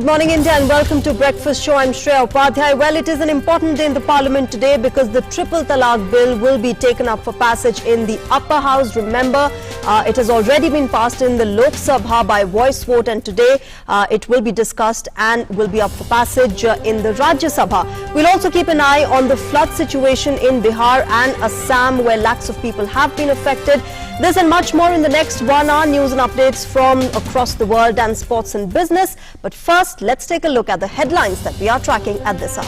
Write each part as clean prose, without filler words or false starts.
Good morning, India, and welcome to Breakfast Show. I'm Shreya Upadhyay. Well, it is an important day in the Parliament today because the Triple Talaq Bill will be taken up for passage in the Upper House. Remember, it has already been passed in the Lok Sabha by voice vote, and today it will be discussed and will be up for passage in the Rajya Sabha. We'll also keep an eye on the flood situation in Bihar and Assam, where lakhs of people have been affected. This and much more in the next 1 hour. News and updates from across the world and sports and business. But first, let's take a look at the headlines that we are tracking at this hour.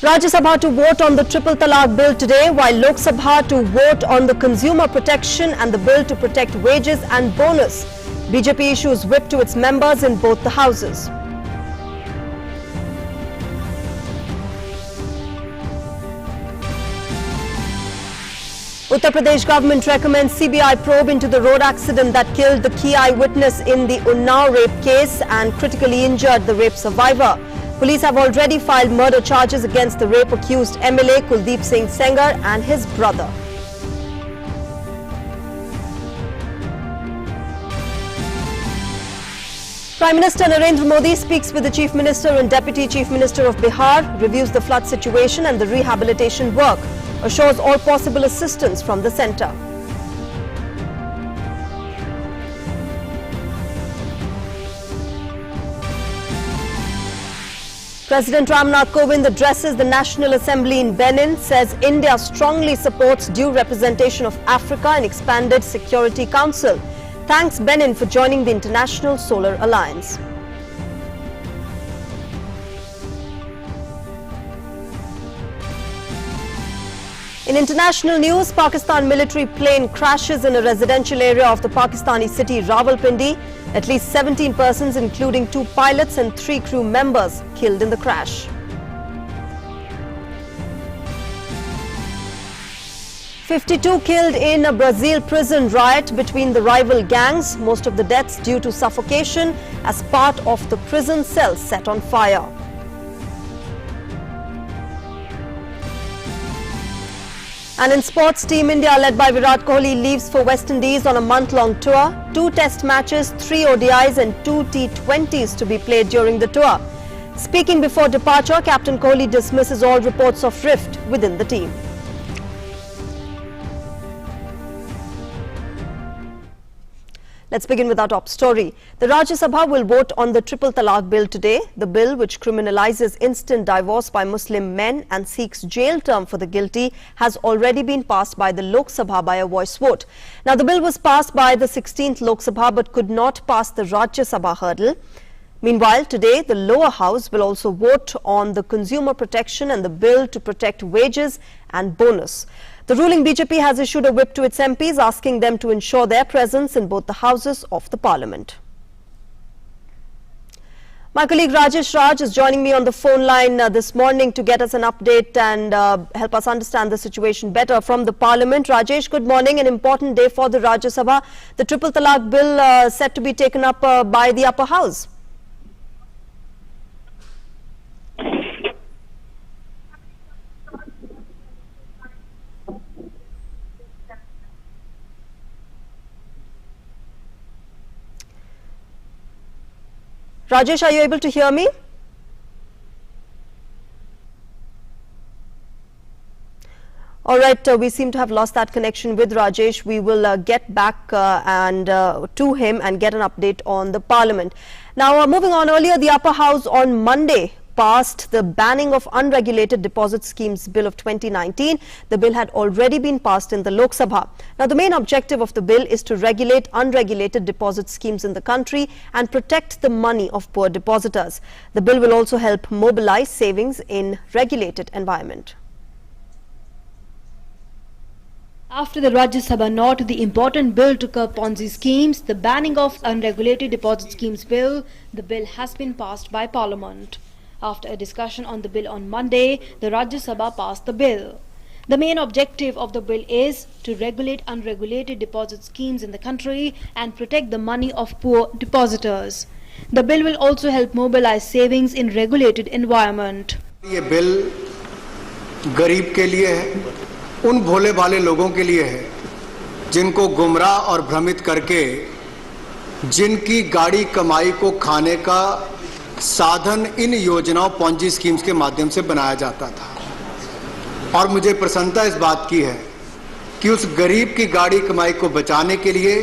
Rajya Sabha to vote on the Triple Talaq Bill today, while Lok Sabha to vote on the consumer protection and the bill to protect wages and bonus. BJP issues whip to its members in both the houses. Uttar Pradesh government recommends CBI probe into the road accident that killed the key eyewitness in the Unnao rape case and critically injured the rape survivor. Police have already filed murder charges against the rape-accused MLA Kuldeep Singh Sengar and his brother. Prime Minister Narendra Modi speaks with the Chief Minister and Deputy Chief Minister of Bihar, reviews the flood situation and the rehabilitation work, assures all possible assistance from the centre. President Ramnath Kovind addresses the National Assembly in Benin, says India strongly supports due representation of Africa in expanded Security Council. Thanks Benin for joining the International Solar Alliance. In international news, Pakistan military plane crashes in a residential area of the Pakistani city Rawalpindi. At least 17 persons, including 2 pilots and 3 crew members, killed in the crash. "52 killed in a Brazil prison riot between the rival gangs. Most of the deaths due to suffocation as part of the prison cells set on fire." And in sports, Team India led by Virat Kohli leaves for West Indies on a month-long tour. 2 test matches, 3 ODIs and 2 T20s to be played during the tour. Speaking before departure, Captain Kohli dismisses all reports of rift within the team. Let's begin with our top story. The Rajya Sabha will vote on the Triple Talaq Bill today. The bill, which criminalizes instant divorce by Muslim men and seeks jail term for the guilty, has already been passed by the Lok Sabha by a voice vote. Now, the bill was passed by the 16th Lok Sabha but could not pass the Rajya Sabha hurdle. Meanwhile, today, the lower house will also vote on the consumer protection and the bill to protect wages and bonus. The ruling BJP has issued a whip to its MPs, asking them to ensure their presence in both the houses of the parliament. My colleague Rajesh Raj is joining me on the phone line this morning to get us an update and help us understand the situation better from the parliament. Rajesh, good morning. An important day for the Rajya Sabha. The Triple Talaq Bill set to be taken up by the upper house. Rajesh, are you able to hear me? All right, we seem to have lost that connection with Rajesh. We will get back to him and get an update on the parliament. Now, moving on, earlier the upper house on Monday passed the Banning of Unregulated Deposit Schemes Bill of 2019. The bill had already been passed in the Lok Sabha. Now, the main objective of the bill is to regulate unregulated deposit schemes in the country and protect the money of poor depositors. The bill will also help mobilize savings in regulated environment. After the Rajya Sabha nod to the important bill to curb Ponzi schemes, the Banning of Unregulated Deposit Schemes Bill, the bill has been passed by Parliament. After a discussion on the bill on Monday, the Rajya Sabha passed the bill. The main objective of the bill is to regulate unregulated deposit schemes in the country and protect the money of poor depositors. The bill will also help mobilize savings in regulated environment. ये bill गरीब के लिए है, उन भोले भाले लोगों के लिए है जिनको गुमराह और भ्रमित करके जिनकी गाड़ी कमाई को खाने का साधन इन योजनाओं पॉन्जी स्कीम्स के माध्यम से बनाया जाता था। और मुझे प्रसन्नता इस बात की है कि उस गरीब की गाड़ी कमाई को बचाने के लिए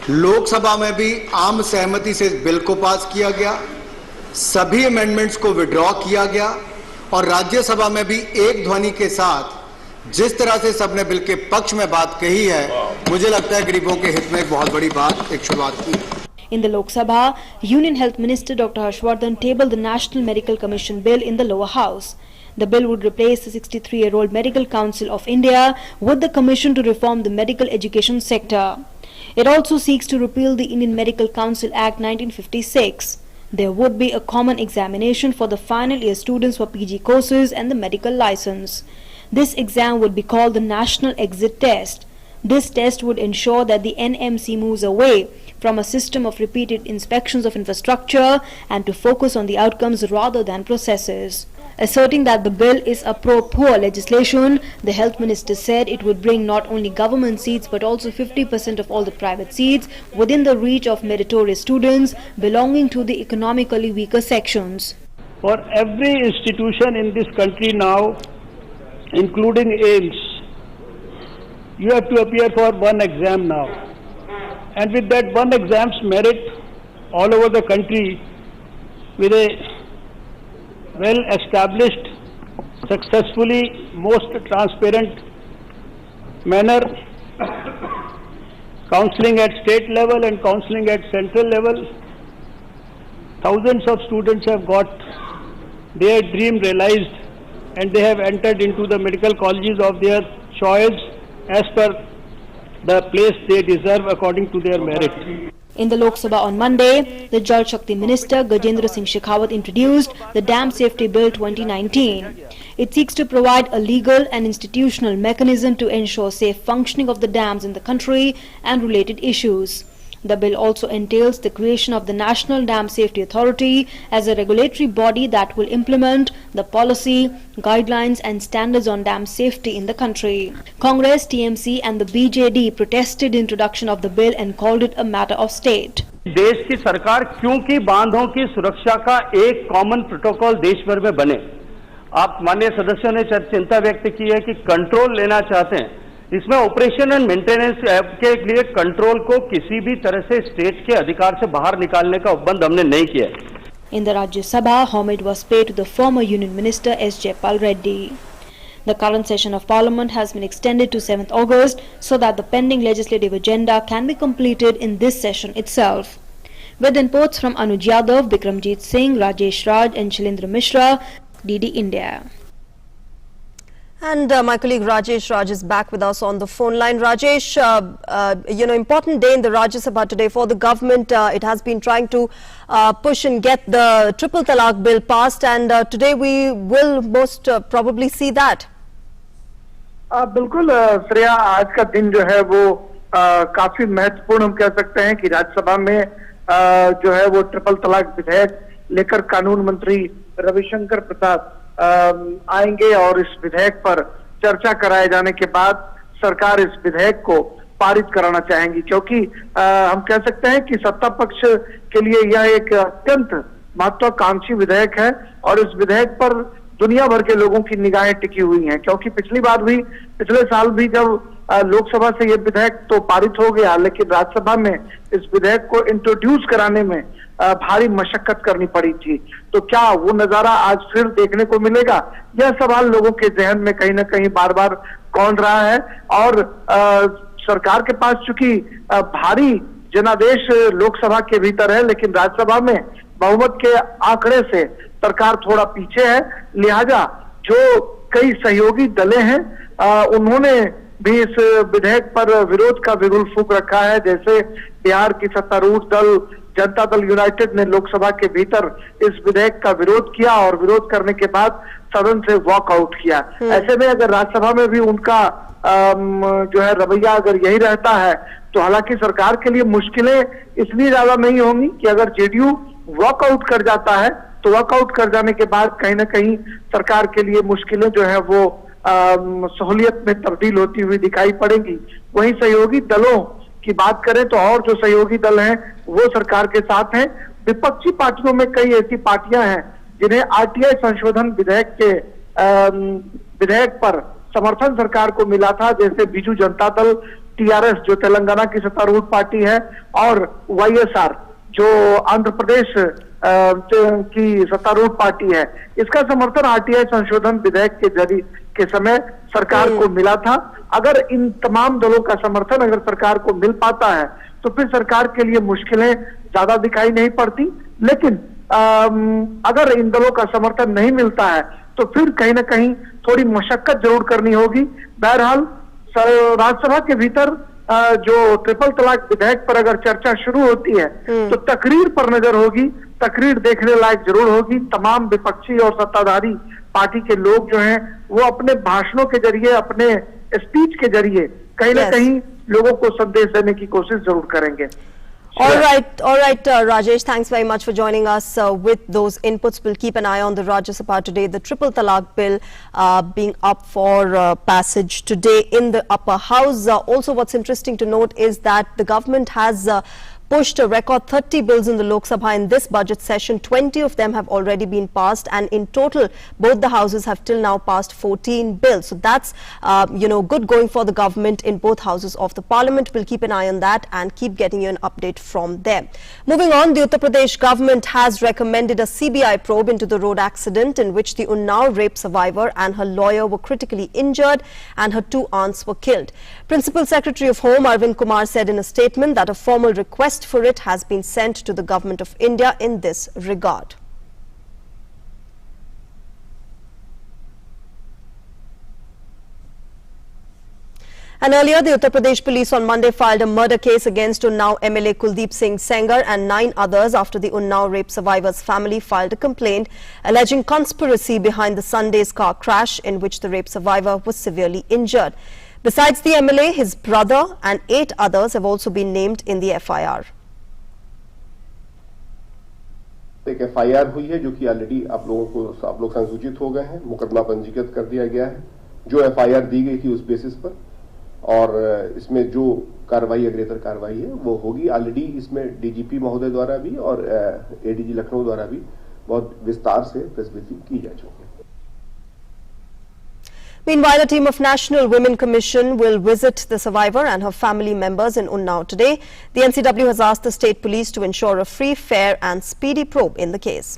लोकसभा में भी आम सहमति से इस बिल को पास किया गया, सभी अमेंडमेंट्स को विड्रॉ किया गया और राज्यसभा में भी एक ध्वनि के साथ जिस तरह से सबने बिल के पक्ष में बात कही है, मुझे लगता है गरीबों के हित में एक बहुत बड़ी बात, एक शुरुआत की है। In the Lok Sabha, Union Health Minister Dr. Harshvardhan tabled the National Medical Commission Bill in the lower house. The bill would replace the 63-year-old Medical Council of India with the Commission to reform the medical education sector. It also seeks to repeal the Indian Medical Council Act 1956. There would be a common examination for the final year students for PG courses and the medical license. This exam would be called the National Exit Test. This test would ensure that the NMC moves away from a system of repeated inspections of infrastructure and to focus on the outcomes rather than processes. Asserting that the bill is a pro-poor legislation, the health minister said it would bring not only government seats but also 50% of all the private seats within the reach of meritorious students belonging to the economically weaker sections. For every institution in this country now, including AIIMS, you have to appear for one exam now. And with that one exam's merit all over the country, with a well-established, successfully, most transparent manner, counseling at state level and counseling at central level, thousands of students have got their dream realized and they have entered into the medical colleges of their choice as per the place they deserve according to their merit. In the Lok Sabha on Monday, the Jal Shakti Minister Gajendra Singh Shekhawat introduced the Dam Safety Bill 2019. It seeks to provide a legal and institutional mechanism to ensure safe functioning of the dams in the country and related issues. The bill also entails the creation of the National Dam Safety Authority as a regulatory body that will implement the policy, guidelines and standards on dam safety in the country. Congress, TMC and the BJD protested the introduction of the bill and called it a matter of state. देश की सरकार क्योंकि बांधों की सुरक्षा का एक common protocol देश भर में बने, आप माननीय सदस्यों ने चिंता व्यक्त की है कि कंट्रोल लेना चाहते हैं। इसमें ऑपरेशन एंड मेंटेनेंस के लिए कंट्रोल को किसी भी तरह से स्टेट के अधिकार से बाहर निकालने का उपबंध हमने नहीं किया है। In the Rajya Sabha, homage was paid to the former Union Minister S. Jayapal Reddy. The current session of Parliament has been extended to 7th August so that the pending legislative agenda can be completed in this session itself. With inputs from Anuj Yadav, Bikramjit Singh, Rajesh Raj and Shailendra Mishra, DD India. And my colleague Rajesh Raj is back with us on the phone line. Rajesh, important day in the Rajya Sabha today for the government. It has been trying to push and get the Triple Talaq bill passed, and today we will most probably see that. बिल्कुल श्रेया, आज का दिन जो है वो काफी महत्वपूर्ण हम कह सकते हैं कि राज्यसभा में जो है वो ट्रिपल तलाक विधेयक लेकर कानून मंत्री रविशंकर प्रसाद आएंगे और इस विधेयक पर चर्चा कराए जाने के बाद सरकार इस विधेयक को पारित कराना चाहेंगी, क्योंकि हम कह सकते हैं कि सत्ता पक्ष के लिए यह एक अत्यंत महत्वाकांक्षी विधेयक है और इस विधेयक पर दुनिया भर के लोगों की निगाहें टिकी हुई हैं, क्योंकि पिछले साल भी जब लोकसभा से यह विधेयक तो पारित हो गया, लेकिन राज्यसभा में इस विधेयक को इंट्रोड्यूस कराने में भारी मशक्कत करनी पड़ी थी। तो क्या वो नजारा आज फिर देखने को मिलेगा? यह सवाल लोगों के जहन में कहीं ना कहीं बार बार कौंध रहा है और सरकार के पास चूंकि भारी जनादेश लोकसभा के भीतर है, लेकिन राज्यसभा में बहुमत के आंकड़े से सरकार थोड़ा पीछे है, लिहाजा जो कई सहयोगी दलें हैं उन्होंने भी इस विधेयक पर विरोध का बिगुल फूंक रखा है। जैसे बिहार की सत्तारूढ़ दल जनता दल यूनाइटेड ने लोकसभा के भीतर इस विधेयक का विरोध किया और विरोध करने के बाद सदन से वॉकआउट किया। ऐसे में अगर राज्यसभा में भी उनका जो है रवैया अगर यही रहता है तो हालांकि सरकार के लिए मुश्किलें इसलिए ज्यादा नहीं होंगी कि अगर जेडीयू वॉकआउट कर जाता है तो वॉकआउट कर जाने के बाद कहीं ना कहीं सरकार के लिए मुश्किलें जो है वो सहूलियत में तब्दील होती हुई दिखाई पड़ेंगी। वहीं सहयोगी दलों की बात करें तो और जो सहयोगी दल हैं वो सरकार के साथ हैं। विपक्षी पार्टियों में कई ऐसी पार्टियां हैं जिन्हें आरटीआई संशोधन विधेयक पर समर्थन सरकार को मिला था, जैसे बीजू जनता दल, टीआरएस जो तेलंगाना की सत्तारूढ़ पार्टी है, और वाईएसआर जो आंध्र प्रदेश की सत्तारूढ़ पार्टी है। इसका समर्थन आरटीआई संशोधन विधेयक के जरिए के समय सरकार को मिला था। अगर इन तमाम दलों का समर्थन अगर सरकार को मिल पाता है तो फिर सरकार के लिए मुश्किलें ज्यादा दिखाई नहीं पड़ती, लेकिन अगर इन दलों का समर्थन नहीं मिलता है तो फिर कहीं ना कहीं थोड़ी मशक्कत जरूर करनी होगी। बहरहाल राज्यसभा के भीतर जो ट्रिपल तलाक विधेयक पर अगर चर्चा शुरू होती है तो तकरीर पर नजर होगी। तकरीर देखने लायक जरूर होगी। तमाम विपक्षी और सत्ताधारी पार्टी के लोग जो हैं वो अपने भाषणों के जरिए, अपने स्पीच के जरिए कहीं ना कहीं लोगों को संदेश देने की कोशिश जरूर करेंगे। All right, Rajesh, thanks very much for joining us with those inputs. We'll keep an eye on the Rajya Sabha today. The triple talaq bill being up for passage today in the upper house. Also, what's interesting to note is that the government has pushed a record 30 bills in the Lok Sabha in this budget session. 20 of them have already been passed, and in total both the houses have till now passed 14 bills. So that's good going for the government in both houses of the parliament. We'll keep an eye on that and keep getting you an update from there. Moving on, the Uttar Pradesh government has recommended a CBI probe into the road accident in which the Unnao rape survivor and her lawyer were critically injured and her 2 aunts were killed. Principal Secretary of Home Arvind Kumar said in a statement that a formal request for it has been sent to the Government of India in this regard. And earlier, the Uttar Pradesh police on Monday filed a murder case against Unnao MLA Kuldeep Singh Sengar and 9 others after the Unnao rape survivor's family filed a complaint alleging conspiracy behind the Sunday's car crash in which the rape survivor was severely injured. Besides the MLA, his brother and 8 others have also been named in the FIR. एक FIR हुई है जो कि already आप लोग संसूचित हो गए हैं, मुकदमा पंजीकृत कर दिया गया है। जो FIR दी गई थी उस बेसिस पर, और इसमें जो कार्रवाई अग्रेतर कार्रवाई है वो होगी। ऑलरेडी इसमें DGP महोदय द्वारा भी और ADG लखनऊ द्वारा भी बहुत विस्तार से प्रेस ब्रीफिंग की जा चुकी है। Meanwhile, a team of National Women Commission will visit the survivor and her family members in Unnao today. The NCW has asked the state police to ensure a free, fair and speedy probe in the case.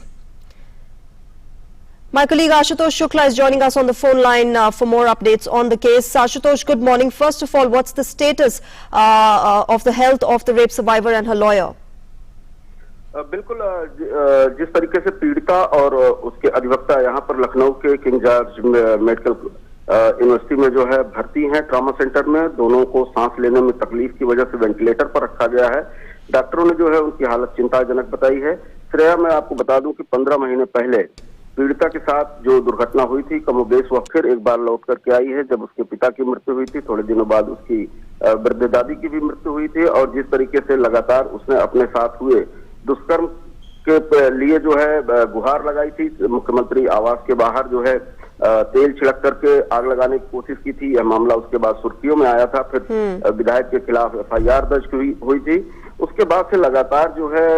My colleague Ashutosh Shukla is joining us on the phone line for more updates on the case. Ashutosh, good morning. First of all, what's the status of the health of the rape survivor and her lawyer? बिल्कुल, जिस तरीके से पीड़िता और उसके अधिवक्ता यहाँ पर लखनऊ के किंग जॉर्ज मेडिकल यूनिवर्सिटी में जो है भर्ती हैं ट्रॉमा सेंटर में, दोनों को सांस लेने में तकलीफ की वजह से वेंटिलेटर पर रखा गया है। डॉक्टरों ने जो है उनकी हालत चिंताजनक बताई है। श्रेया, मैं आपको बता दूं कि 15 महीने पहले पीड़िता के साथ जो दुर्घटना हुई थी, कमोबेश वह फिर एक बार लौट करके आई है जब उसके पिता की मृत्यु हुई थी। थोड़े दिनों बाद उसकी वृद्ध दादी की भी मृत्यु हुई थी, और जिस तरीके से लगातार उसने अपने साथ हुए दुष्कर्म के लिए जो है गुहार लगाई थी, मुख्यमंत्री आवास के बाहर जो है तेल छिड़क करके आग लगाने की कोशिश की थी। यह मामला उसके बाद सुर्खियों में आया था, फिर विधायक के खिलाफ FIR दर्ज हुई थी। उसके बाद से लगातार जो है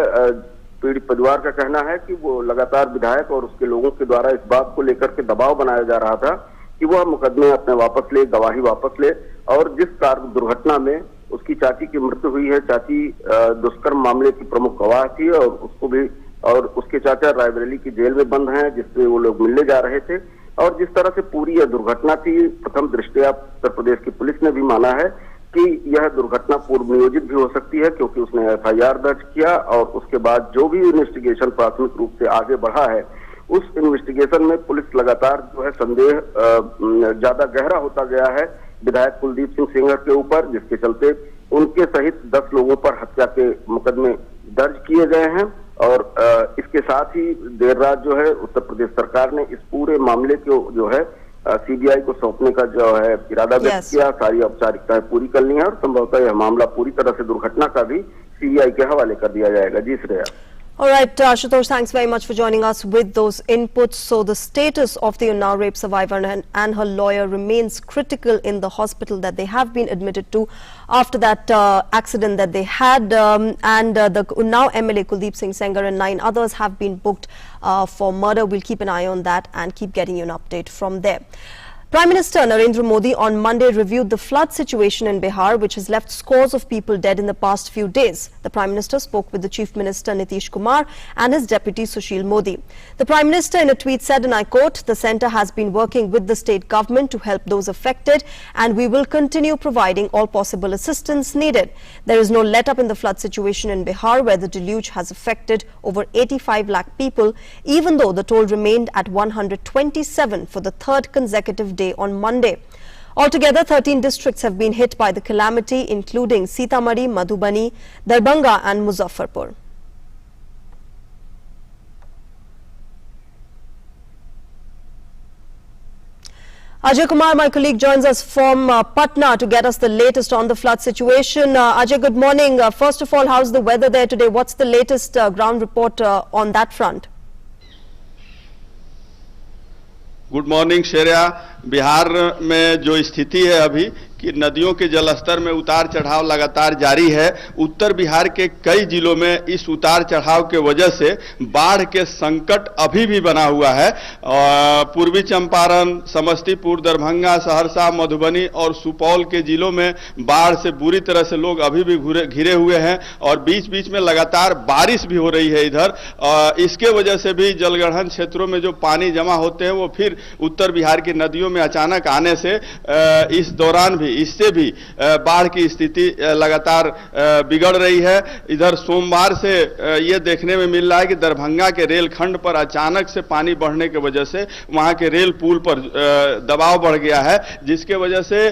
पीड़ित परिवार का कहना है कि वो लगातार विधायक और उसके लोगों के द्वारा इस बात को लेकर के दबाव बनाया जा रहा था कि वह मुकदमे अपने वापस ले, गवाही वापस ले। और जिस कार दुर्घटना में उसकी चाची की मृत्यु हुई है, चाची दुष्कर्म मामले की प्रमुख गवाह थी, और उसको भी और उसके चाचा रायबरेली की जेल में बंद हैं, जिससे वो लोग मिलने जा रहे थे। और जिस तरह से पूरी यह दुर्घटना थी, प्रथम दृष्टया उत्तर प्रदेश की पुलिस ने भी माना है कि यह दुर्घटना पूर्व नियोजित भी हो सकती है, क्योंकि उसने FIR दर्ज किया और उसके बाद जो भी इन्वेस्टिगेशन प्राथमिक रूप से आगे बढ़ा है, उस इन्वेस्टिगेशन में पुलिस लगातार जो है संदेह ज्यादा गहरा होता गया है विधायक कुलदीप सिंह सेंगर के ऊपर, जिसके चलते उनके सहित 10 लोगों पर हत्या के मुकदमे दर्ज किए गए हैं। और इसके साथ ही देर रात जो है उत्तर प्रदेश सरकार ने इस पूरे मामले को जो है CBI को सौंपने का जो है इरादा व्यक्त किया। सारी औपचारिकताएं पूरी कर ली हैं और संभवतः यह मामला पूरी तरह से दुर्घटना का भी CBI के हवाले कर दिया जाएगा। जी Shreya. All right, Ashutosh, thanks very much for joining us with those inputs. So the status of the Unnao rape survivor and her lawyer remains critical in the hospital that they have been admitted to after that accident that they had. The Unnao MLA Kuldeep Singh Sengar and 9 others have been booked for murder. We'll keep an eye on that and keep getting you an update from there. Prime Minister Narendra Modi on Monday reviewed the flood situation in Bihar, which has left scores of people dead in the past few days. The Prime Minister spoke with the Chief Minister Nitish Kumar and his deputy Sushil Modi. The Prime Minister in a tweet said, and I quote, "The centre has been working with the state government to help those affected and we will continue providing all possible assistance needed. There is no let-up in the flood situation in Bihar, where the deluge has affected over 85 lakh people, even though the toll remained at 127 for the third consecutive day on Monday. Altogether, 13 districts have been hit by the calamity, including Sitamarhi, Madhubani, Darbhanga and Muzaffarpur. Ajay Kumar, my colleague, joins us from Patna to get us the latest on the flood situation. Ajay, good morning. First of all, how's the weather there today? What's the latest ground report on that front? Good morning Shreya. Bihar में जो स्थिति है अभी कि नदियों के जलस्तर में उतार चढ़ाव लगातार जारी है। उत्तर बिहार के कई जिलों में इस उतार चढ़ाव के वजह से बाढ़ के संकट अभी भी बना हुआ है। पूर्वी चंपारण, समस्तीपुर, दरभंगा, सहरसा, मधुबनी और सुपौल के जिलों में बाढ़ से बुरी तरह से लोग अभी भी घिरे हुए हैं और बीच बीच में लगातार बारिश भी हो रही है इधर। इसके वजह से भी जलग्रहण क्षेत्रों में जो पानी जमा होते हैं वो फिर उत्तर बिहार की नदियों में अचानक आने से इस दौरान भी इससे भी बाढ़ की स्थिति लगातार बिगड़ रही है। इधर सोमवार से ये देखने में मिल रहा है कि दरभंगा के रेल खंड पर अचानक से पानी बढ़ने की वजह से वहां के रेल पुल पर दबाव बढ़ गया है, जिसके वजह से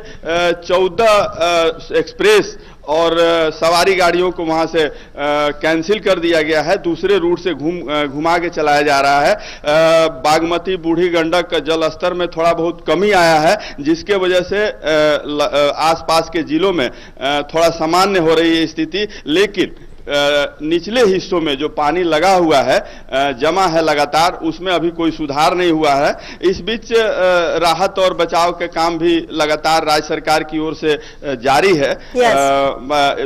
14 एक्सप्रेस और सवारी गाड़ियों को वहां से कैंसिल कर दिया गया है। दूसरे रूट से घुमा के चलाया जा रहा है। बागमती, बूढ़ी गंडक का जल स्तर में थोड़ा बहुत कमी आया है, जिसके वजह से आसपास के जिलों में थोड़ा सामान्य हो रही है स्थिति। लेकिन निचले हिस्सों में जो पानी लगा हुआ है, जमा है लगातार, उसमें अभी कोई सुधार नहीं हुआ है। इस बीच राहत और बचाव के काम भी लगातार राज्य सरकार की ओर से जारी है।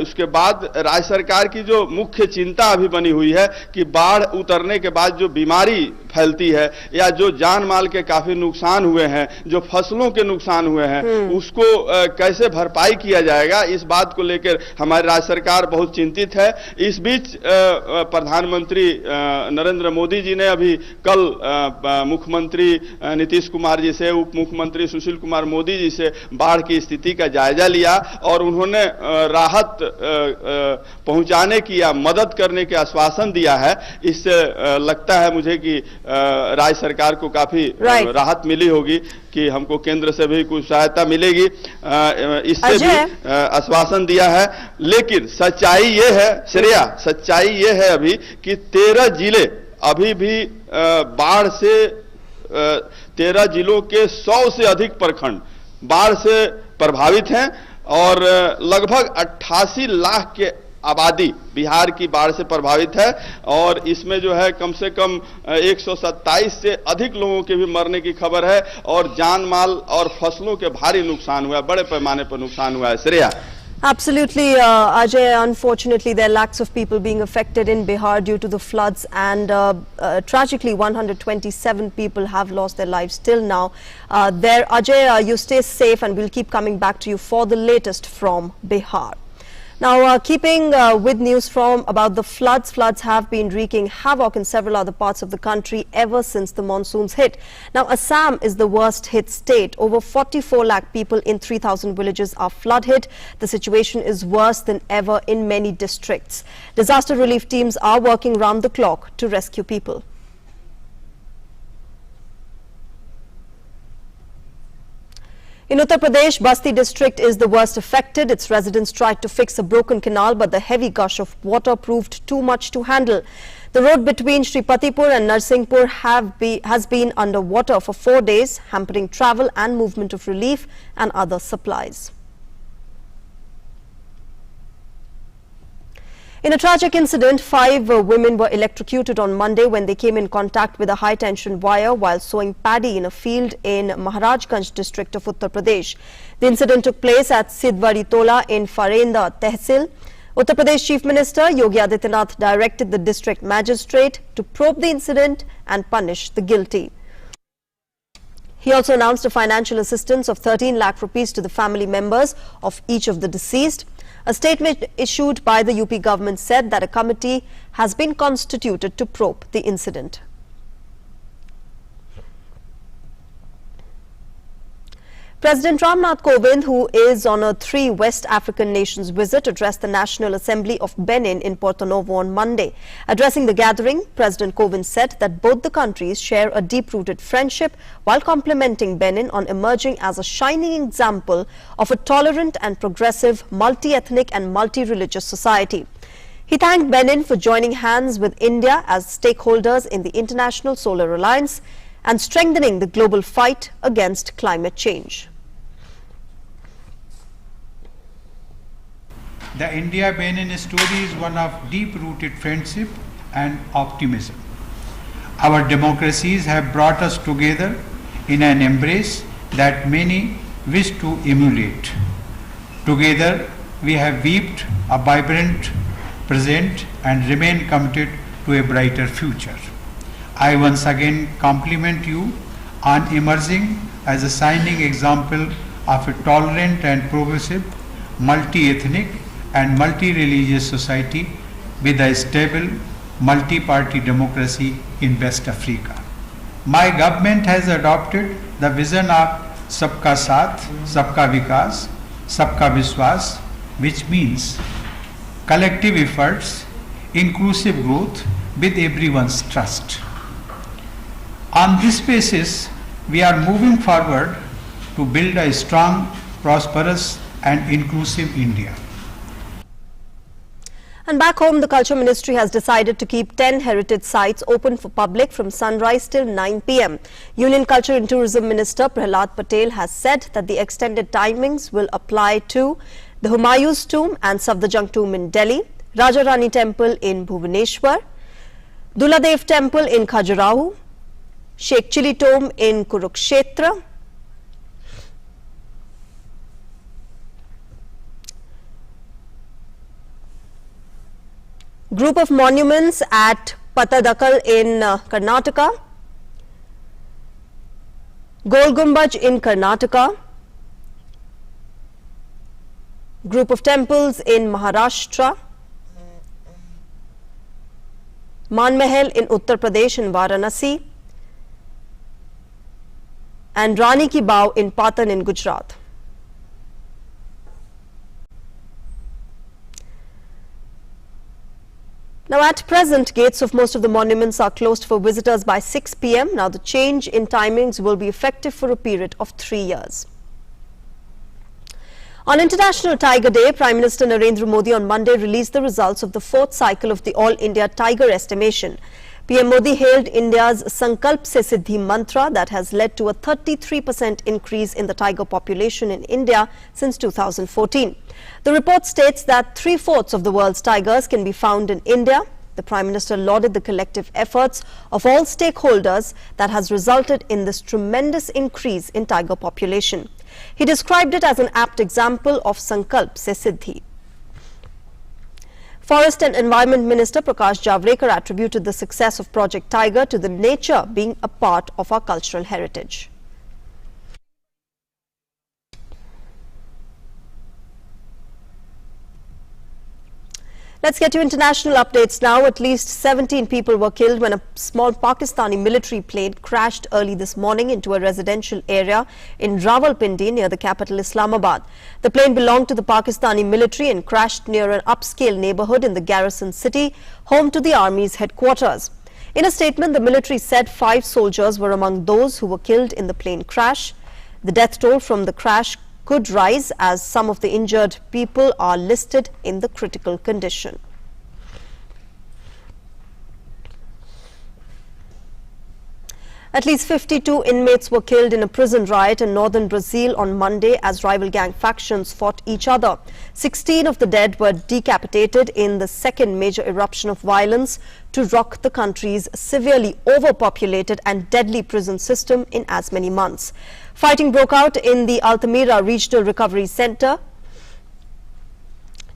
उसके बाद राज्य सरकार की जो मुख्य चिंता अभी बनी हुई है कि बाढ़ उतरने के बाद जो बीमारी फैलती है या जो जान माल के काफी नुकसान हुए हैं, जो फसलों के नुकसान हुए हैं, उसको कैसे भरपाई किया जाएगा, इस बात को लेकर हमारी राज्य सरकार बहुत चिंतित है। इस बीच प्रधानमंत्री नरेंद्र मोदी जी ने अभी कल मुख्यमंत्री नीतीश कुमार जी से, उप मुख्यमंत्री सुशील कुमार मोदी जी से बाढ़ की स्थिति का जायजा लिया और उन्होंने राहत पहुंचाने की या मदद करने के आश्वासन दिया है। इससे लगता है मुझे कि राज्य सरकार को काफी राहत मिली होगी कि हमको केंद्र से भी कुछ सहायता मिलेगी, इससे भी आश्वासन दिया है। लेकिन सच्चाई ये है श्रेया, सच्चाई ये है अभी कि 13 जिले अभी भी बाढ़ से 13 जिलों के 100 से अधिक प्रखंड बाढ़ से प्रभावित हैं और लगभग 88 लाख के आबादी बिहार की बाढ़ से प्रभावित है और इसमें जो है कम से कम 127 से अधिक लोगों के भी मरने की खबर है और जान माल और फसलों के भारी नुकसान हुआ है, बड़े पैमाने पर नुकसान हुआ है। Shreya. Absolutely, Ajay. Unfortunately, there are lakhs of people being affected in Bihar due to the floods, and tragically, 127 people have lost their lives till now. Ajay, you stay safe, and we'll keep coming back to you for the latest from Bihar. Now, keeping with news about the floods have been wreaking havoc in several other parts of the country ever since the monsoons hit. Now, Assam is the worst hit state. Over 44 lakh people in 3,000 villages are flood hit. The situation is worse than ever in many districts. Disaster relief teams are working round the clock to rescue people. In Uttar Pradesh, Basti district is the worst affected. Its residents tried to fix a broken canal, but the heavy gush of water proved too much to handle. The road between Shripatipur and Narsinghpur has been under water for 4 days, hampering travel and movement of relief and other supplies. In a tragic incident, 5 women were electrocuted on Monday when they came in contact with a high-tension wire while sowing paddy in a field in Maharajganj district of Uttar Pradesh. The incident took place at Sidwari Tola in Farenda Tehsil. Uttar Pradesh Chief Minister Yogi Adityanath directed the district magistrate to probe the incident and punish the guilty. He also announced a financial assistance of 13 lakh rupees to the family members of each of the deceased. A statement issued by the UP government said that a committee has been constituted to probe the incident. President Ram Nath Kovind, who is on a 3 West African nations visit, addressed the National Assembly of Benin in Porto Novo on Monday. Addressing the gathering, President Kovind said that both the countries share a deep-rooted friendship while complimenting Benin on emerging as a shining example of a tolerant and progressive multi-ethnic and multi-religious society. He thanked Benin for joining hands with India as stakeholders in the International Solar Alliance and strengthening the global fight against climate change. The India-Benin story is one of deep-rooted friendship and optimism. Our democracies have brought us together in an embrace that many wish to emulate. Together, we have weaved a vibrant present and remain committed to a brighter future. I once again compliment you on emerging as a shining example of a tolerant and progressive, multi-ethnic and multi-religious society with a stable, multi-party democracy in West Africa. My government has adopted the vision of Sabka Saath, Sabka Vikas, Sabka Vishwas, which means collective efforts, inclusive growth with everyone's trust. On this basis, we are moving forward to build a strong, prosperous and inclusive India. And back home, the Culture Ministry has decided to keep 10 heritage sites open for public from sunrise till 9 p.m. Union Culture and Tourism Minister Prahlad Patel has said that the extended timings will apply to the Humayun's Tomb and Safdarjung Tomb in Delhi, Raja Rani Temple in Bhubaneswar, Duladev Temple in Khajuraho, Sheikh Chili Tomb in Kurukshetra, group of monuments at Patadakal in Karnataka, Gol Gumbaj in Karnataka, group of temples in Maharashtra, Man Mahal in Uttar Pradesh in Varanasi, and Rani Ki Bav in Patan in Gujarat. Now, at present, gates of most of the monuments are closed for visitors by 6 p.m. Now, the change in timings will be effective for a period of 3 years. On International Tiger Day, Prime Minister Narendra Modi on Monday released the results of the 4th cycle of the All India Tiger Estimation. PM Modi hailed India's Sankalp Se Siddhi mantra that has led to a 33% increase in the tiger population in India since 2014. The report states that 3/4 of the world's tigers can be found in India. The Prime Minister lauded the collective efforts of all stakeholders that has resulted in this tremendous increase in tiger population. He described it as an apt example of Sankalp Se Siddhi. Forest and Environment Minister Prakash Javadekar attributed the success of Project Tiger to the nature being a part of our cultural heritage. Let's get to international updates now. At least 17 people were killed when a small Pakistani military plane crashed early this morning into a residential area in Rawalpindi near the capital Islamabad. The plane belonged to the Pakistani military and crashed near an upscale neighborhood in the garrison city, home to the army's headquarters. In a statement, the military said 5 soldiers were among those who were killed in the plane crash. The death toll from the crash could rise as some of the injured people are listed in the critical condition. At least 52 inmates were killed in a prison riot in northern Brazil on Monday as rival gang factions fought each other. 16 of the dead were decapitated in the second major eruption of violence to rock the country's severely overpopulated and deadly prison system in as many months. Fighting broke out in the Altamira Regional Recovery Center.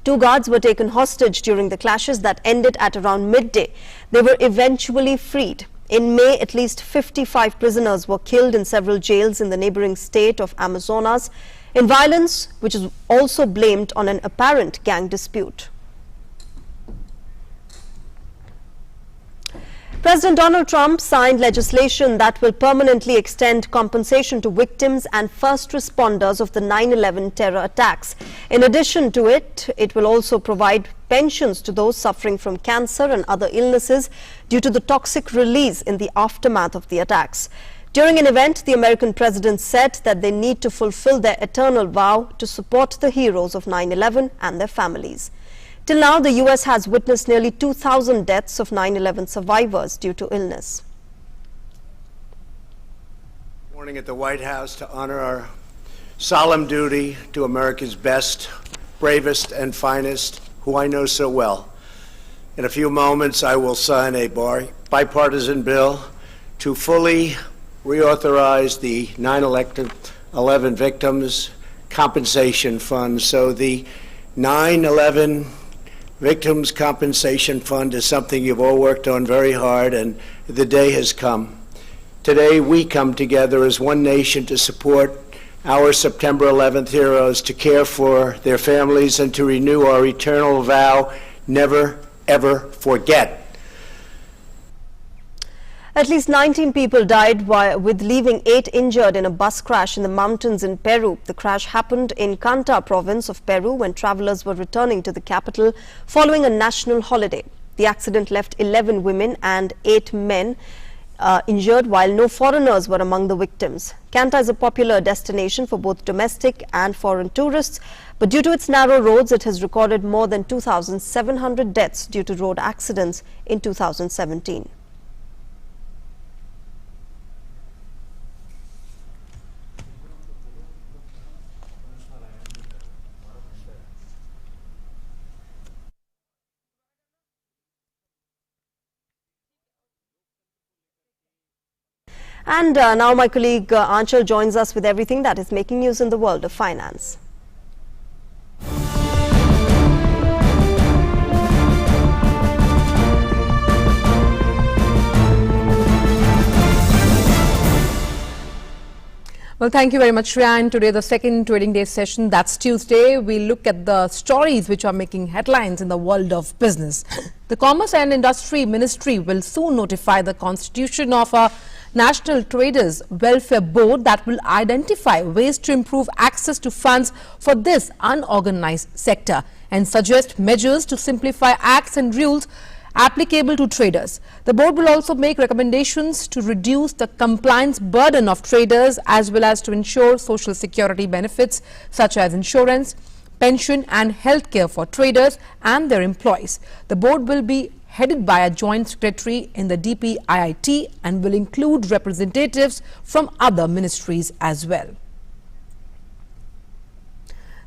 2 guards were taken hostage during the clashes that ended at around midday. They were eventually freed. In May, at least 55 prisoners were killed in several jails in the neighboring state of Amazonas in violence which is also blamed on an apparent gang dispute. President Donald Trump signed legislation that will permanently extend compensation to victims and first responders of the 9/11 terror attacks. In addition to it, it will also provide pensions to those suffering from cancer and other illnesses due to the toxic release in the aftermath of the attacks. During an event, the American president said that they need to fulfill their eternal vow to support the heroes of 9/11 and their families. Till now, the U.S. has witnessed nearly 2,000 deaths of 9/11 survivors due to illness. Morning at the White House to honor our solemn duty to America's best, bravest, and finest, who I know so well. In a few moments, I will sign a bipartisan bill to fully reauthorize the 9/11 Victims Compensation Fund. So the 9/11 Victims Compensation Fund is something you've all worked on very hard, and the day has come. Today, we come together as one nation to support our September 11th heroes, to care for their families, and to renew our eternal vow, never, ever forget. At least 19 people died, with leaving 8 injured in a bus crash in the mountains in Peru. The crash happened in Canta province of Peru when travelers were returning to the capital following a national holiday. The accident left 11 women and 8 men injured, while no foreigners were among the victims. Canta is a popular destination for both domestic and foreign tourists, but due to its narrow roads, it has recorded more than 2,700 deaths due to road accidents in 2017. And now my colleague Aanchal joins us with everything that is making news in the world of finance. Well, thank you very much, Shreya. And today, the second trading day session, that's Tuesday. We look at the stories which are making headlines in the world of business. The Commerce and Industry Ministry will soon notify the constitution of a National Traders Welfare Board that will identify ways to improve access to funds for this unorganized sector and suggest measures to simplify acts and rules applicable to traders. The board will also make recommendations to reduce the compliance burden of traders as well as to ensure social security benefits such as insurance, pension and healthcare for traders and their employees. The board will be headed by a joint secretary in the DPIIT and will include representatives from other ministries as well.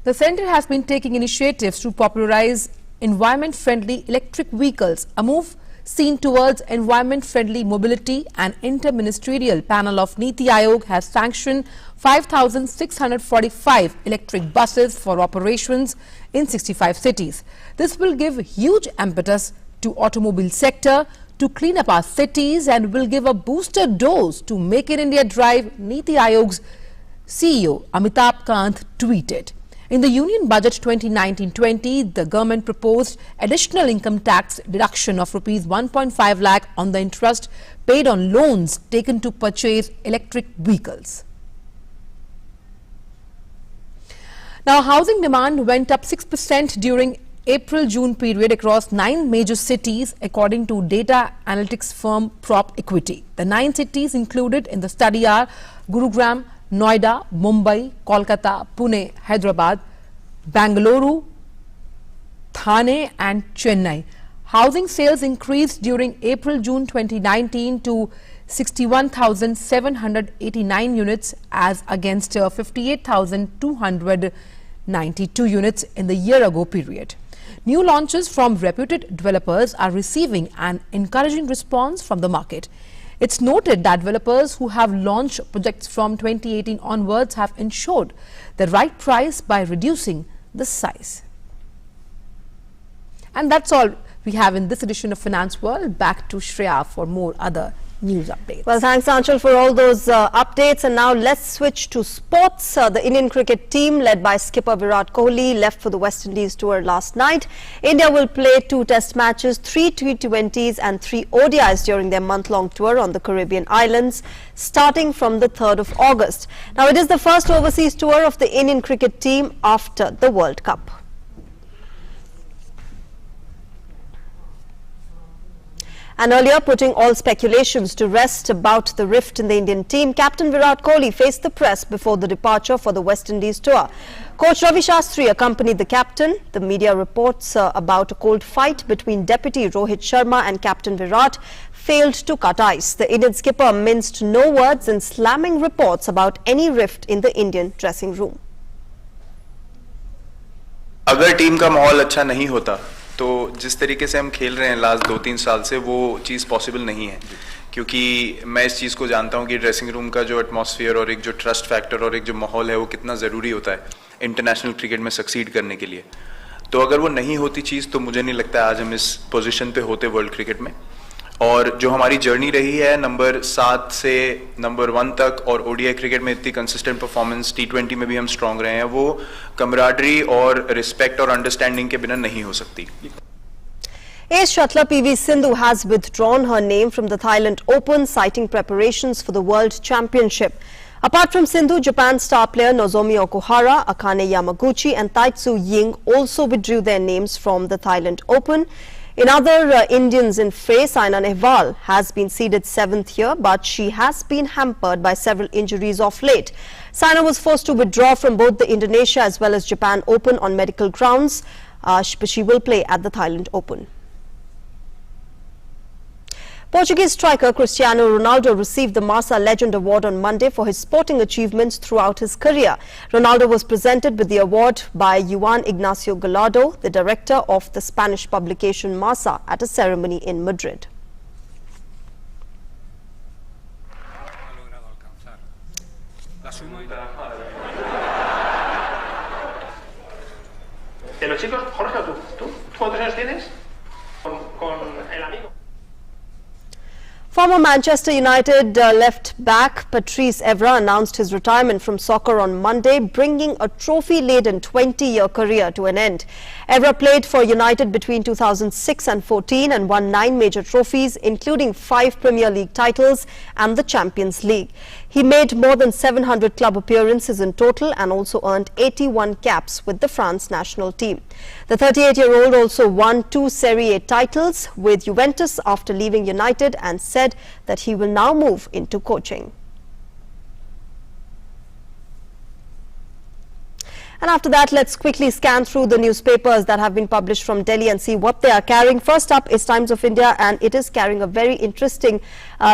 The centre has been taking initiatives to popularize environment-friendly electric vehicles, a move seen towards environment-friendly mobility. An interministerial panel of Niti Aayog has sanctioned 5,645 electric buses for operations in 65 cities. This will give huge impetus to automobile sector to clean up our cities and will give a booster dose to Make in India drive, Niti Aayog's CEO Amitabh Kant tweeted. In the Union Budget 2019-20, the government proposed additional income tax deduction of Rs 1.5 lakh on the interest paid on loans taken to purchase electric vehicles. Now, housing demand went up 6% during April-June period across 9 major cities, according to data analytics firm Prop Equity. The 9 cities included in the study are Gurugram, Noida, Mumbai, Kolkata, Pune, Hyderabad, Bangalore, Thane and Chennai. Housing sales increased during April-June 2019 to 61,789 units as against 58,292 units in the year-ago period. New launches from reputed developers are receiving an encouraging response from the market. It's noted that developers who have launched projects from 2018 onwards have ensured the right price by reducing the size. And that's all we have in this edition of Finance World. Back to Shreya for more other news updates. Well, thanks Anshul for all those updates. And now let's switch to sports. The Indian cricket team led by skipper Virat Kohli left for the West Indies tour last night. India will play 2 test matches, 3 T20s and 3 ODIs during their month-long tour on the Caribbean islands starting from the 3rd of August. Now it is the first overseas tour of the Indian cricket team after the World Cup. And earlier, putting all speculations to rest about the rift in the Indian team, Captain Virat Kohli faced the press before the departure for the West Indies tour. Coach Ravi Shastri accompanied the captain. The media reports about a cold fight between Deputy Rohit Sharma and Captain Virat failed to cut ice. The Indian skipper minced no words in slamming reports about any rift in the Indian dressing room. अगर team का माहौल अच्छा नहीं होता तो जिस तरीके से हम खेल रहे हैं लास्ट 2-3 साल से वो चीज़ पॉसिबल नहीं है, क्योंकि मैं इस चीज़ को जानता हूँ कि ड्रेसिंग रूम का जो एटमॉस्फेयर और एक जो ट्रस्ट फैक्टर और एक जो माहौल है वो कितना ज़रूरी होता है इंटरनेशनल क्रिकेट में सक्सीड करने के लिए। तो अगर वो नहीं होती चीज़ तो मुझे नहीं लगता आज हम इस पोजीशन पे होते वर्ल्ड क्रिकेट में। और जो हमारी जर्नी रही है नंबर 7 से नंबर 1 तक और ओडीआई क्रिकेट में इतनी कंसिस्टेंट परफॉर्मेंस, T20 में भी हम स्ट्रॉन्ग रहे हैं, वो कमराडरी और रिस्पेक्ट और अंडरस्टैंडिंग के बिना नहीं हो सकती। Ace shuttler PV Sindhu has withdrawn her name from the Thailand Open, citing preparations for the World Championship. Apart from Sindhu, Japan star player Nozomi Okuhara, Akane Yamaguchi and Taitsu Ying also withdrew their names from the Thailand Open. In other Indians in fray, Saina Nehwal has been seeded 7th here, but she has been hampered by several injuries of late. Saina was forced to withdraw from both the Indonesia as well as Japan Open on medical grounds. She will play at the Thailand Open. Portuguese striker Cristiano Ronaldo received the Marca Legend Award on Monday for his sporting achievements throughout his career. Ronaldo was presented with the award by Juan Ignacio Gallardo, the director of the Spanish publication Marca, at a ceremony in Madrid. Former Manchester United left back Patrice Evra announced his retirement from soccer on Monday, bringing a trophy-laden 20-year career to an end. Evra played for United between 2006 and 14 and won 9 major trophies, including 5 Premier League titles and the Champions League. He made more than 700 club appearances in total and also earned 81 caps with the France national team. The 38-year-old also won 2 Serie A titles with Juventus after leaving United and said that he will now move into coaching. And after that, let's quickly scan through the newspapers that have been published from Delhi and see what they are carrying. First up is Times of India, and it is carrying a very interesting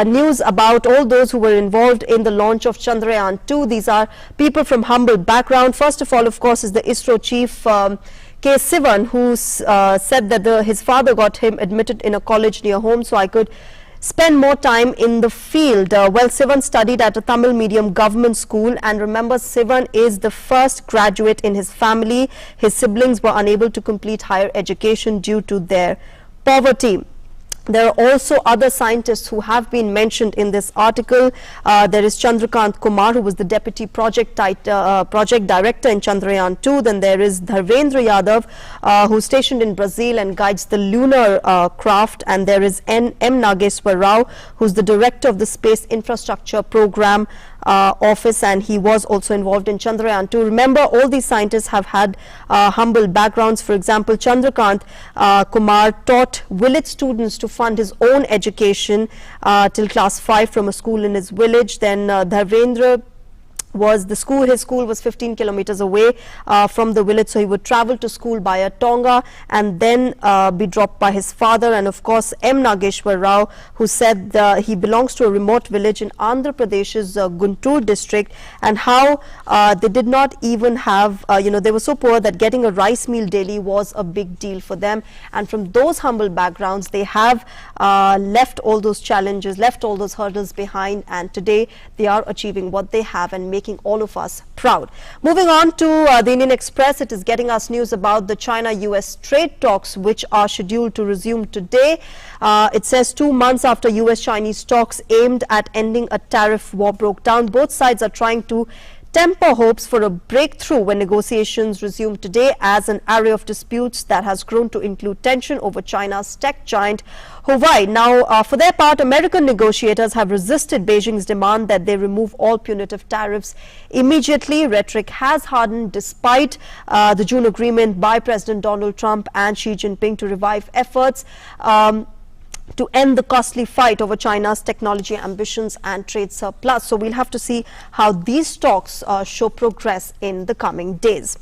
news about all those who were involved in the launch of Chandrayaan-2. These are people from humble background. First of all, of course, is the ISRO chief, K. Sivan, who said that his father got him admitted in a college near home so I could spend more time in the field. Well, Sivan studied at a Tamil medium government school, and remember, Sivan is the first graduate in his family. His siblings were unable to complete higher education due to their poverty. There are also other scientists who have been mentioned in this article. There is Chandrakant Kumar, who was the deputy project director in Chandrayaan-2. Then there is Dharvendra Yadav, who's stationed in Brazil and guides the lunar craft. And there is M. Nageswar Rao, who's the director of the Space Infrastructure Program office, and he was also involved in Chandrayaan-2. Remember, all these scientists have had humble backgrounds. For example, Chandrakant Kumar taught village students to fund his own education till class 5 from a school in his village. Then Dharvendra his school was 15 kilometers away from the village, so he would travel to school by a tonga and then be dropped by his father. And of course, M. Nageshwar Rao, who said he belongs to a remote village in Andhra Pradesh's Guntur district, and how they did not even have, they were so poor that getting a rice meal daily was a big deal for them. And from those humble backgrounds, they have left all those challenges, left all those hurdles behind, and today they are achieving what they have and making all of us proud. Moving on to the Indian Express, it is getting us news about the China-US trade talks, which are scheduled to resume today. It says 2 months after US-Chinese talks aimed at ending a tariff war broke down, both sides are trying to temper hopes for a breakthrough when negotiations resume today, as an array of disputes that has grown to include tension over China's tech giant Huawei. Now, for their part, American negotiators have resisted Beijing's demand that they remove all punitive tariffs immediately. Rhetoric has hardened despite the June agreement by President Donald Trump and Xi Jinping to revive efforts to end the costly fight over China's technology ambitions and trade surplus. So we'll have to see how these talks show progress in the coming days.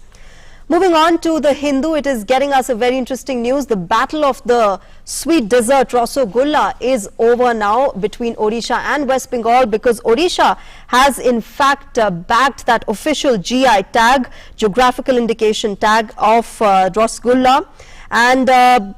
Moving on to the Hindu, it is getting us a very interesting news. The battle of the sweet dessert Rasagulla is over now between Odisha and West Bengal, because Odisha has in fact bagged that official GI tag, geographical indication tag of Rasagulla, and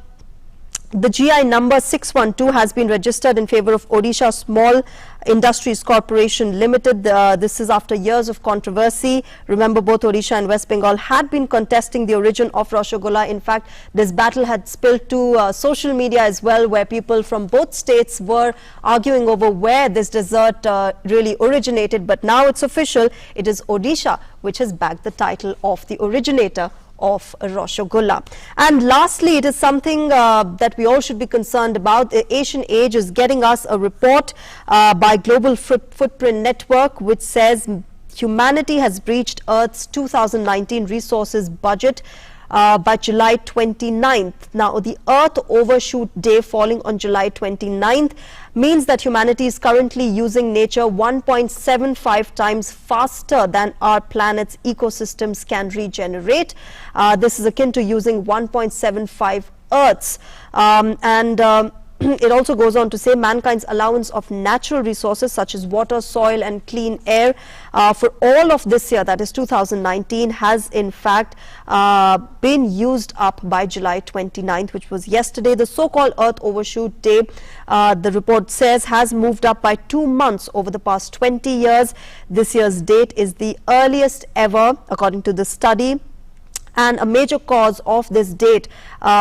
the GI number 612 has been registered in favor of Odisha Small Industries Corporation Limited. This is after years of controversy. Remember, both Odisha and West Bengal had been contesting the origin of Rasagulla. In fact, this battle had spilled to social media as well, where people from both states were arguing over where this dessert really originated. But now it's official. It is Odisha which has bagged the title of the originator of Rasagulla. And lastly, it is something that we all should be concerned about. The Asian Age is getting us a report by Global Footprint Network, which says humanity has breached Earth's 2019 resources budget by July 29th. Now, the Earth Overshoot Day falling on July 29th means that humanity is currently using nature 1.75 times faster than our planet's ecosystems can regenerate. This is akin to using 1.75 Earths. It also goes on to say mankind's allowance of natural resources such as water, soil and clean air for all of this year, that is 2019, has in fact been used up by July 29th, which was yesterday. The so-called Earth Overshoot Day, the report says, has moved up by 2 months over the past 20 years. This year's date is the earliest ever, according to the study. And a major cause of this date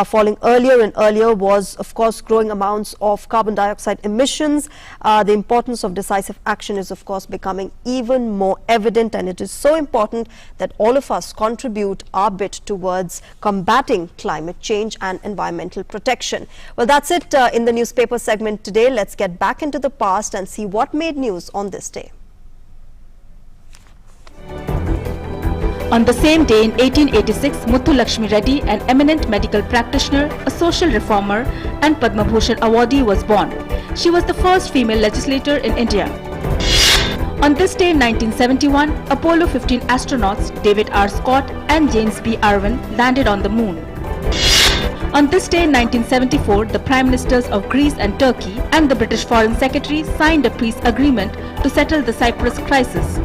falling earlier and earlier was, of course, growing amounts of carbon dioxide emissions. The importance of decisive action is, of course, becoming even more evident, and it is so important that all of us contribute our bit towards combating climate change and environmental protection. Well, that's it in the newspaper segment today. Let's get back into the past and see what made news on this day. On the same day in 1886, Muthu Lakshmi Reddy, an eminent medical practitioner, a social reformer and Padma Bhushan awardee, was born. She was the first female legislator in India. On this day in 1971, Apollo 15 astronauts David R. Scott and James B. Irwin landed on the moon. On this day in 1974, the Prime Ministers of Greece and Turkey and the British Foreign Secretary signed a peace agreement to settle the Cyprus crisis.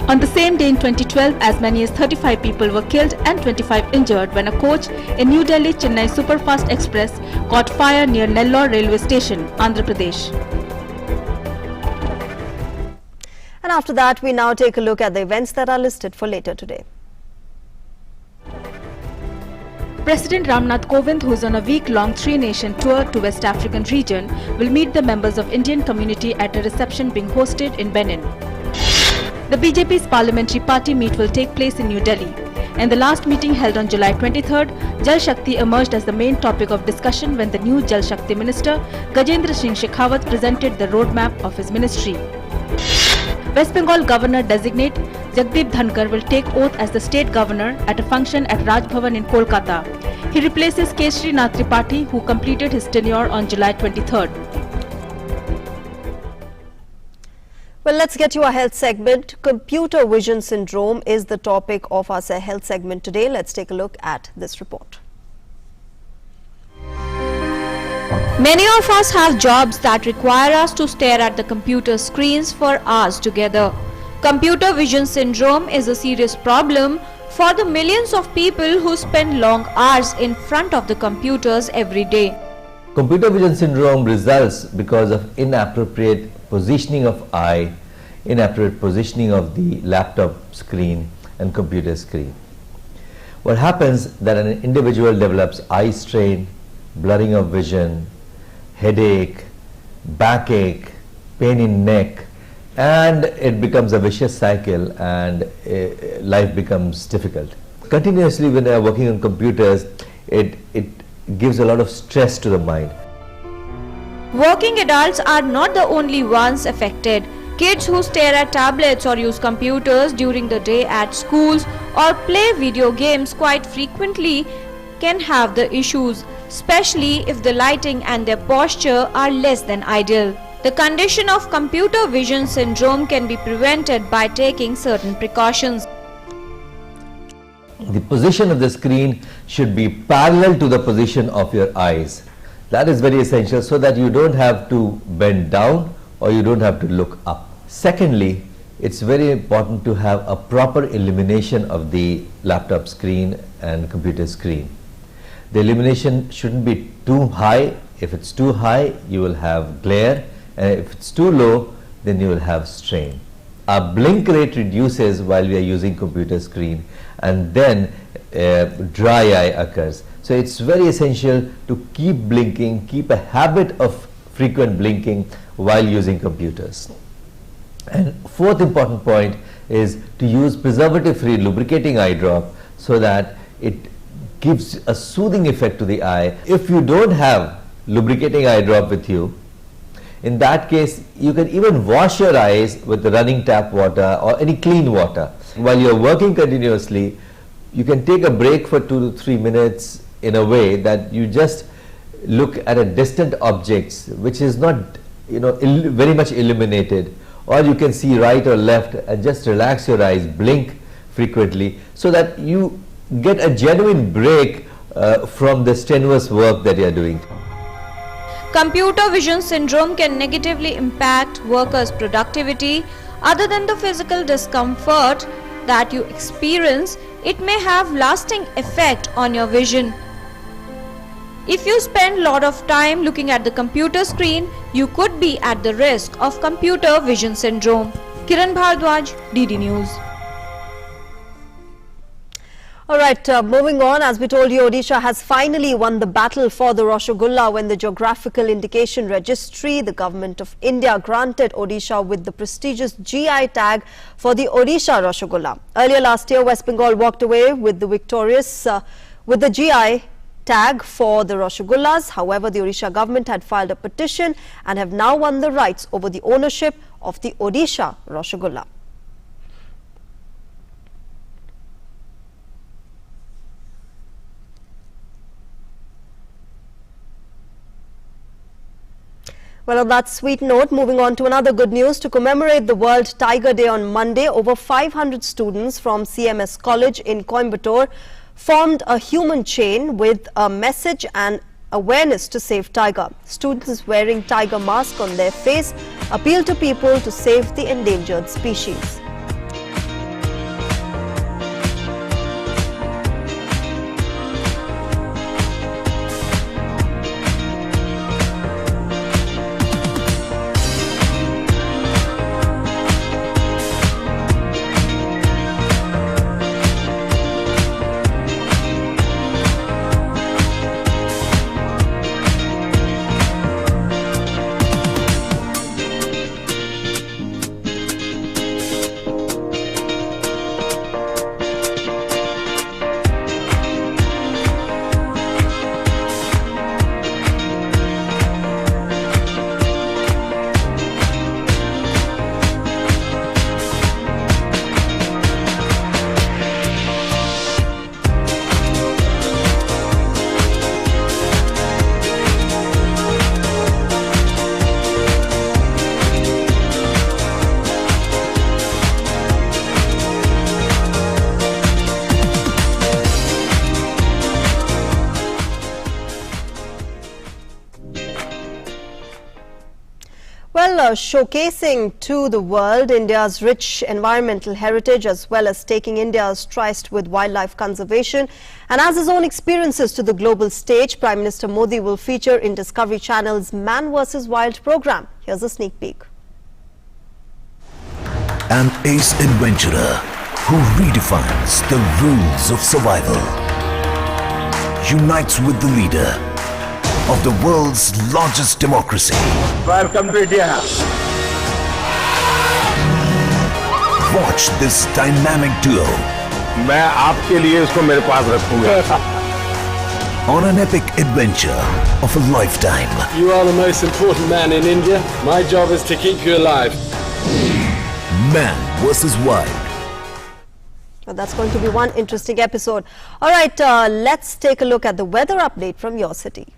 On the same day in 2012, as many as 35 people were killed and 25 injured when a coach in New Delhi-Chennai Superfast Express caught fire near Nellore railway station, Andhra Pradesh. And after that, we now take a look at the events that are listed for later today. President Ramnath Kovind, who is on a week-long three-nation tour to West African region, will meet the members of Indian community at a reception being hosted in Benin. The BJP's parliamentary party meet will take place in New Delhi. In the last meeting held on July 23rd, Jal Shakti emerged as the main topic of discussion when the new Jal Shakti Minister, Gajendra Singh Shekhawat, presented the roadmap of his ministry. West Bengal Governor-designate Jagdeep Dhankar will take oath as the state governor at a function at Raj Bhavan in Kolkata. He replaces K. Srinath Tripathi, who completed his tenure on July 23rd. Well, let's get to our health segment. Computer vision syndrome is the topic of our health segment today. Let's take a look at this report. Many of us have jobs that require us to stare at the computer screens for hours together. Computer vision syndrome is a serious problem for the millions of people who spend long hours in front of the computers every day. Computer vision syndrome results because of inappropriate positioning of eye, inappropriate positioning of the laptop screen and computer screen. What happens that an individual develops eye strain, blurring of vision, headache, backache, pain in neck, and it becomes a vicious cycle and life becomes difficult. Continuously when they are working on computers, it gives a lot of stress to the mind. Working adults are not the only ones affected. Kids who stare at tablets or use computers during the day at schools or play video games quite frequently can have the issues, especially if the lighting and their posture are less than ideal. The condition of computer vision syndrome can be prevented by taking certain precautions. The position of the screen should be parallel to the position of your eyes. That is very essential so that you don't have to bend down or you don't have to look up. Secondly, it's very important to have a proper illumination of the laptop screen and computer screen. The illumination shouldn't be too high. If it's too high, you will have glare, and if it's too low, then you will have strain. Our blink rate reduces while we are using computer screen, and then dry eye occurs. So it's very essential to keep blinking, keep a habit of frequent blinking while using computers. And fourth important point is to use preservative-free lubricating eye drop so that it gives a soothing effect to the eye. If you don't have lubricating eye drop with you, in that case you can even wash your eyes with running tap water or any clean water. While you're working continuously, you can take a break for 2 to 3 minutes in a way that you just look at a distant objects which is not very much illuminated, or you can see right or left and just relax your eyes, blink frequently so that you get a genuine break from the strenuous work that you are doing. Computer vision syndrome can negatively impact workers' productivity. Other than the physical discomfort that you experience, it may have lasting effect on your vision. If you spend a lot of time looking at the computer screen, you could be at the risk of computer vision syndrome. Kiran Bhardwaj, DD News. All right, moving on, as we told you, Odisha has finally won the battle for the Rasgulla when the Geographical Indication Registry, the Government of India, granted Odisha with the prestigious GI tag for the Odisha Rasgulla. Earlier last year, West Bengal walked away with the victorious with the GI tag for the Rasgullas. However, the Odisha government had filed a petition and have now won the rights over the ownership of the Odisha Rasgulla. Well, on that sweet note, moving on to another good news. To commemorate the World Tiger Day on Monday, over 500 students from CMS College in Coimbatore formed a human chain with a message and awareness to save tiger. Students wearing tiger mask on their face appeal to people to save the endangered species. showcasing to the world India's rich environmental heritage as well as taking India's tryst with wildlife conservation. And as his own experiences to the global stage, Prime Minister Modi will feature in Discovery Channel's Man vs. Wild program. Here's a sneak peek. An ace adventurer who redefines the rules of survival unites with the leader of the world's largest democracy. Welcome to India. Watch this dynamic duo. मैं आपके लिए इसको मेरे पास रखूंगा. On an epic adventure of a lifetime. You are the most important man in India. My job is to keep you alive. Man vs. Wild. Well, that's going to be one interesting episode. All right, let's take a look at the weather update from your city.